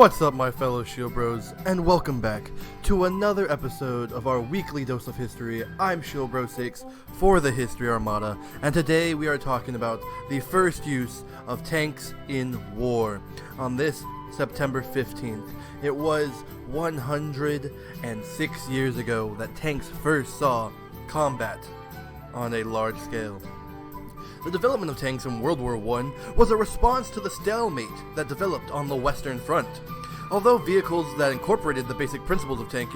What's up, my fellow ShieldBros, and welcome back to another episode of our weekly dose of history. I'm ShieldBro6 for the History Armada, and today we are talking about the first use of tanks in war. On this September 15th, it was 106 years ago that tanks first saw combat on a large scale. The development of tanks in World War I was a response to the stalemate that developed on the Western Front. Although vehicles that incorporated the basic principles of tank,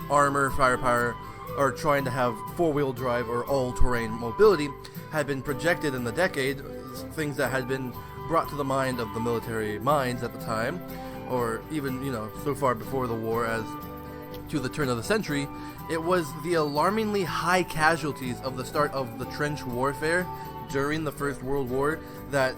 armor, firepower, or trying to have four-wheel drive or all-terrain mobility, had been projected in the decade, things that had been brought to the mind of the military minds at the time, or even, so far before the war as to the turn of the century, it was the alarmingly high casualties of the start of the trench warfare during the First World War that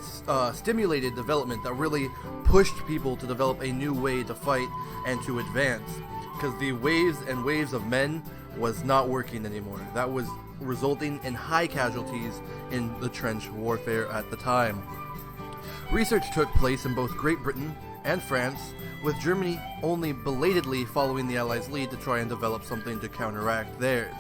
stimulated development, that really pushed people to develop a new way to fight and to advance, because the waves and waves of men was not working anymore. That was resulting in high casualties in the trench warfare at the time. Research took place in both Great Britain and France, with Germany only belatedly following the Allies' lead to try and develop something to counteract theirs.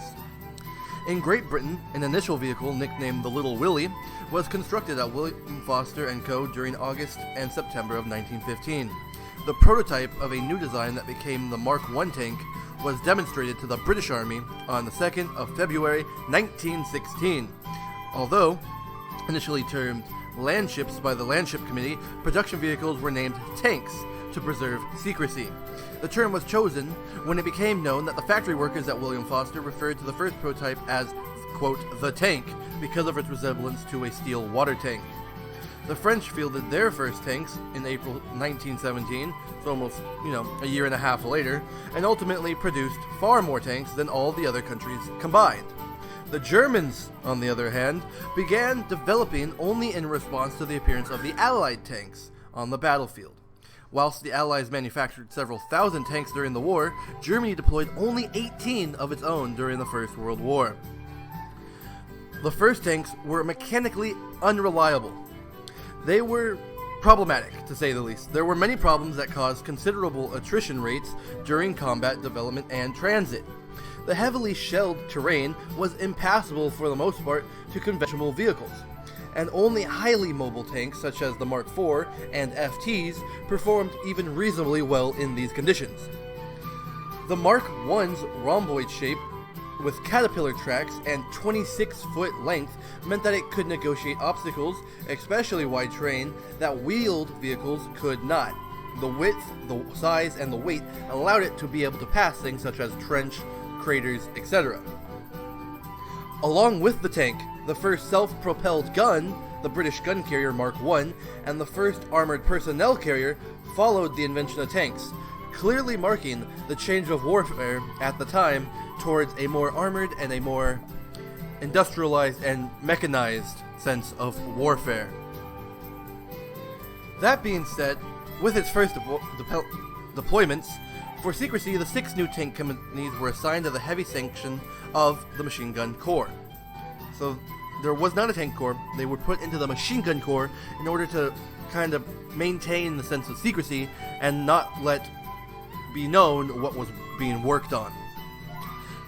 In Great Britain, an initial vehicle nicknamed the Little Willie was constructed at William Foster & Co. during August and September of 1915. The prototype of a new design that became the Mark I tank was demonstrated to the British Army on the 2nd of February 1916. Although initially termed landships by the Landship Committee, production vehicles were named tanks to preserve secrecy. The term was chosen when it became known that the factory workers at William Foster referred to the first prototype as, quote, the tank, because of its resemblance to a steel water tank. The French fielded their first tanks in April 1917, so almost, a year and a half later, and ultimately produced far more tanks than all the other countries combined. The Germans, on the other hand, began developing only in response to the appearance of the Allied tanks on the battlefield. Whilst the Allies manufactured several thousand tanks during the war, Germany deployed only 18 of its own during the First World War. The first tanks were mechanically unreliable. They were problematic, to say the least. There were many problems that caused considerable attrition rates during combat development and transit. The heavily shelled terrain was impassable for the most part to conventional vehicles, and only highly mobile tanks such as the Mark IV and FTs performed even reasonably well in these conditions. The Mark I's rhomboid shape with caterpillar tracks and 26-foot length meant that it could negotiate obstacles, especially wide terrain, that wheeled vehicles could not. The width, the size, and the weight allowed it to be able to pass things such as trench, craters, etc. Along with the tank, the first self-propelled gun, the British gun carrier Mark I, and the first armored personnel carrier followed the invention of tanks, clearly marking the change of warfare at the time towards a more armored and a more industrialized and mechanized sense of warfare. That being said, with its first deployments, for secrecy, the 6 new tank companies were assigned to the heavy section of the Machine Gun Corps. So there was not a tank corps. They were put into the Machine Gun Corps in order to kind of maintain the sense of secrecy and not let be known what was being worked on.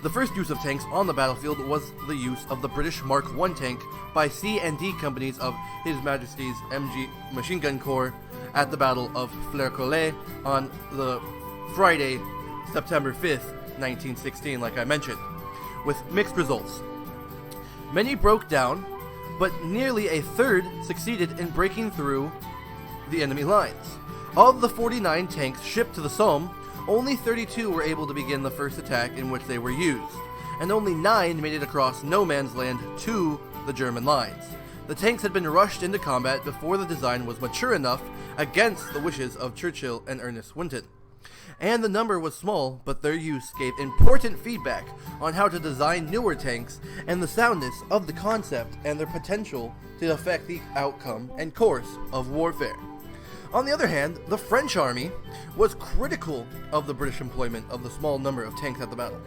The first use of tanks on the battlefield was the use of the British Mark I tank by C&D companies of His Majesty's MG Machine Gun Corps at the Battle of Flers-Collet on the Friday, September 5th, 1916, like I mentioned, with mixed results. Many broke down, but nearly a third succeeded in breaking through the enemy lines. Of the 49 tanks shipped to the Somme, only 32 were able to begin the first attack in which they were used, and only 9 made it across no man's land to the German lines. The tanks had been rushed into combat before the design was mature enough, against the wishes of Churchill and Ernest Winton. And the number was small, but their use gave important feedback on how to design newer tanks and the soundness of the concept and their potential to affect the outcome and course of warfare. On the other hand, the French army was critical of the British employment of the small number of tanks at the battle.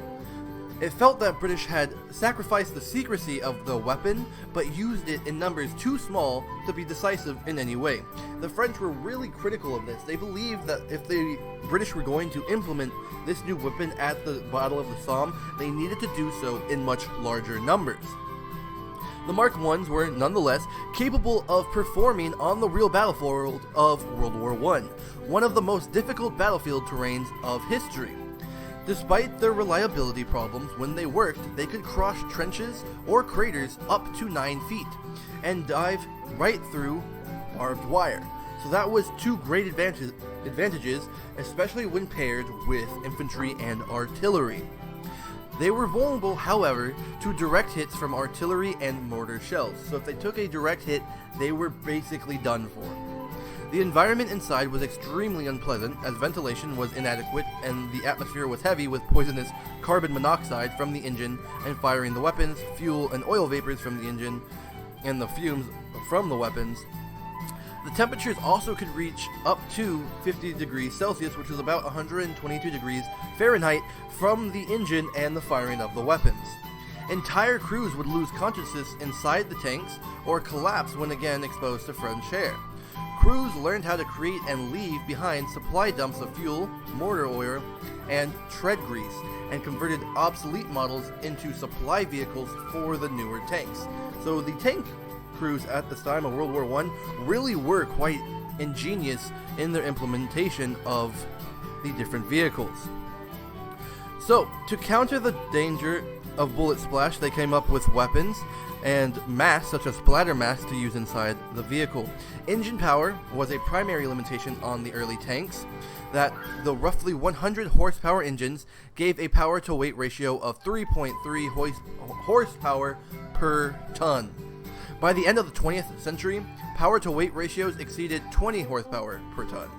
It felt that British had sacrificed the secrecy of the weapon, but used it in numbers too small to be decisive in any way. The French were really critical of this. They believed that if the British were going to implement this new weapon at the Battle of the Somme, they needed to do so in much larger numbers. The Mark I's were nonetheless capable of performing on the real battlefield of World War I, one of the most difficult battlefield terrains of history. Despite their reliability problems, when they worked, they could cross trenches or craters up to 9 feet and dive right through barbed wire. So that was two great advantages, especially when paired with infantry and artillery. They were vulnerable, however, to direct hits from artillery and mortar shells, so if they took a direct hit, they were basically done for. The environment inside was extremely unpleasant, as ventilation was inadequate and the atmosphere was heavy with poisonous carbon monoxide from the engine and firing the weapons, fuel and oil vapors from the engine, and the fumes from the weapons. The temperatures also could reach up to 50 degrees Celsius, which is about 122 degrees Fahrenheit, from the engine and the firing of the weapons. Entire crews would lose consciousness inside the tanks or collapse when again exposed to French air. Crews learned how to create and leave behind supply dumps of fuel, mortar oil, and tread grease, and converted obsolete models into supply vehicles for the newer tanks. So the tank crews at this time of World War I really were quite ingenious in their implementation of the different vehicles. So, to counter the danger of bullet splash, they came up with weapons and masks such as splatter masks to use inside the vehicle. Engine power was a primary limitation on the early tanks, that the roughly 100 horsepower engines gave a power to weight ratio of 3.3 horsepower per ton. By the end of the 20th century, power to weight ratios exceeded 20 horsepower per ton.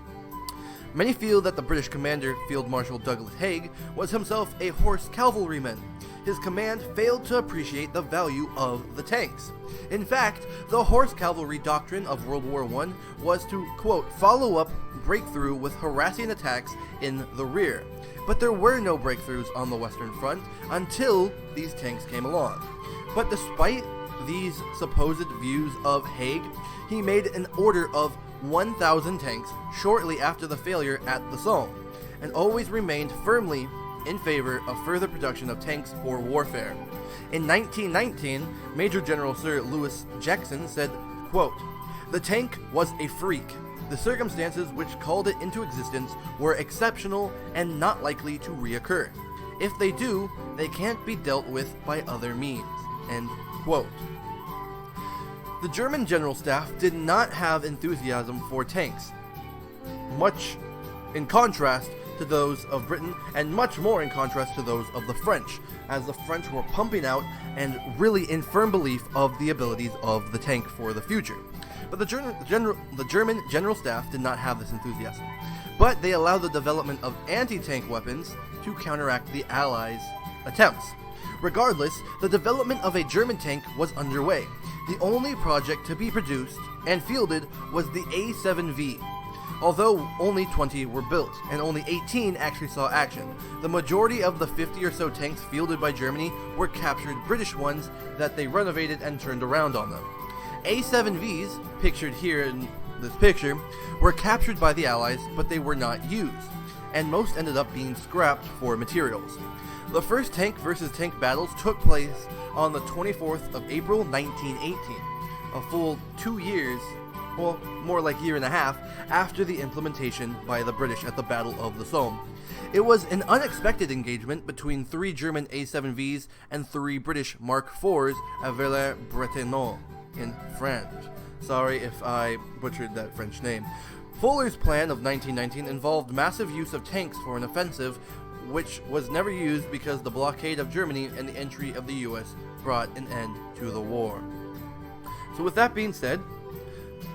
Many feel that the British commander, Field Marshal Douglas Haig, was himself a horse cavalryman. His command failed to appreciate the value of the tanks. In fact, the horse cavalry doctrine of World War I was to, quote, follow up breakthrough with harassing attacks in the rear. But there were no breakthroughs on the Western Front until these tanks came along. But despite these supposed views of Haig, he made an order of 1,000 tanks shortly after the failure at the Somme, and always remained firmly in favor of further production of tanks for warfare. In 1919, Major General Sir Louis Jackson said, quote, "The tank was a freak. The circumstances which called it into existence were exceptional and not likely to reoccur. If they do, they can't be dealt with by other means." End quote. The German General Staff did not have enthusiasm for tanks, much in contrast to those of Britain, and much more in contrast to those of the French, as the French were pumping out and really in firm belief of the abilities of the tank for the future. But the German General Staff did not have this enthusiasm, but they allowed the development of anti-tank weapons to counteract the Allies' attempts. Regardless, the development of a German tank was underway. The only project to be produced and fielded was the A7V. Although only 20 were built, and only 18 actually saw action, the majority of the 50 or so tanks fielded by Germany were captured British ones that they renovated and turned around on them. A7Vs, pictured here in this picture, were captured by the Allies, but they were not used, and most ended up being scrapped for materials. The first tank versus tank battles took place on the 24th of April 1918, a full 2 years, well, more like year and a half, after the implementation by the British at the Battle of the Somme. It was an unexpected engagement between 3 German A7Vs and 3 British Mark IVs at Villers-Bretonneux in France. Sorry if I butchered that French name. Fuller's plan of 1919 involved massive use of tanks for an offensive, which was never used because the blockade of Germany and the entry of the US brought an end to the war. So with that being said,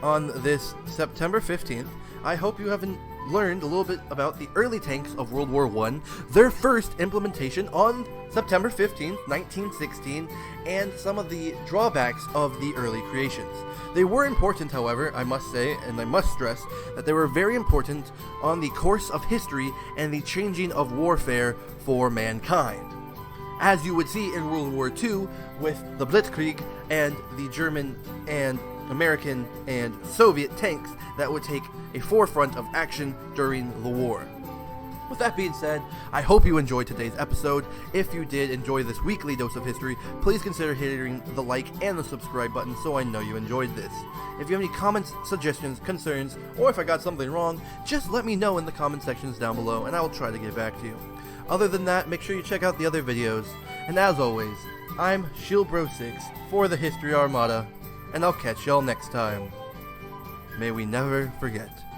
on this September 15th, I hope you have learned a little bit about the early tanks of World War I, their first implementation on September 15th, 1916, and some of the drawbacks of the early creations. They were important, however, I must say, and I must stress, that they were very important on the course of history and the changing of warfare for mankind. as you would see in World War II with the Blitzkrieg and the German and American and Soviet tanks that would take a forefront of action during the war. With that being said, I hope you enjoyed today's episode. If you did enjoy this weekly dose of history, please consider hitting the like and the subscribe button so I know you enjoyed this. If you have any comments, suggestions, concerns, or if I got something wrong, just let me know in the comment sections down below and I will try to get back to you. Other than that, make sure you check out the other videos. And as always, I'm ShieldBros6 for the History Armada, and I'll catch y'all next time. May we never forget.